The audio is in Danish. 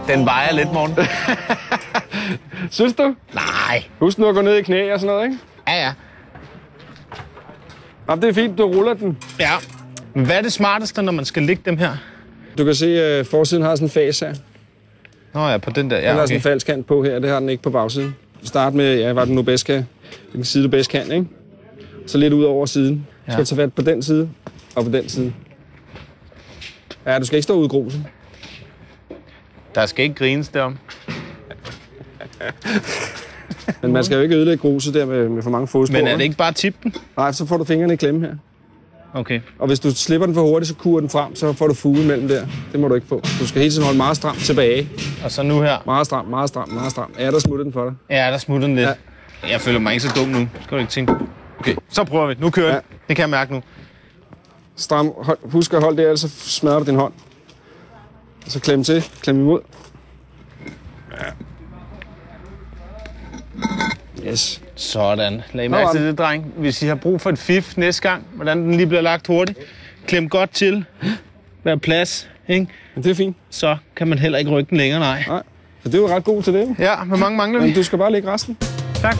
Den vejer lidt, Morten. Synes du? Nej. Husk nu at gå ned i knæ og sådan noget, ikke? Ja. Jamen, det er fint, du ruller den. Ja. Men hvad er det smarteste, når man skal lægge dem her? Du kan se, at forsiden har sådan en fas her. Nå ja, på den der. Ja, Den har sådan en falskant på her, det har den ikke på bagsiden. Start med, ja, hvad den nu bedst kan. Den side, du bedst kan, ikke? Så lidt ud over siden. Du skal tage fat på den side og på den side. Ja, du skal ikke stå ude i grusen. Der skal ikke grines derom. Men man skal jo ikke ødelægge gruset der med for mange fodspor. Men er det ikke bare tip den? Nej, så får du fingrene i klemme her. Okay. Og hvis du slipper den for hurtigt, så kurer den frem, så får du fuge mellem der. Det må du ikke få. Du skal hele tiden holde meget stramt tilbage. Og så nu her? Meget stramt, meget stramt, meget stramt. Ja, der smutter den for dig. Ja, der smutter den lidt. Ja. Jeg føler mig ikke så dum nu. Skal du ikke tænke? Okay, så prøver vi. Nu kører vi. Det kan jeg mærke nu. Stram. Husk at holde det, ellers så smadrer du din hånd. Og så klem til. Klem imod. Ja. Yes. Sådan. Lag mærke til det, dreng. Hvis I har brug for et fif næste gang, hvordan den lige bliver lagt hurtigt, klem godt til. Vær plads, ikke? Men det er fint. Så kan man heller ikke rykke den længere, nej. Nej, så det er jo ret god til det. Ja, hvor mange mangler vi? Men du skal bare lægge resten. Tak.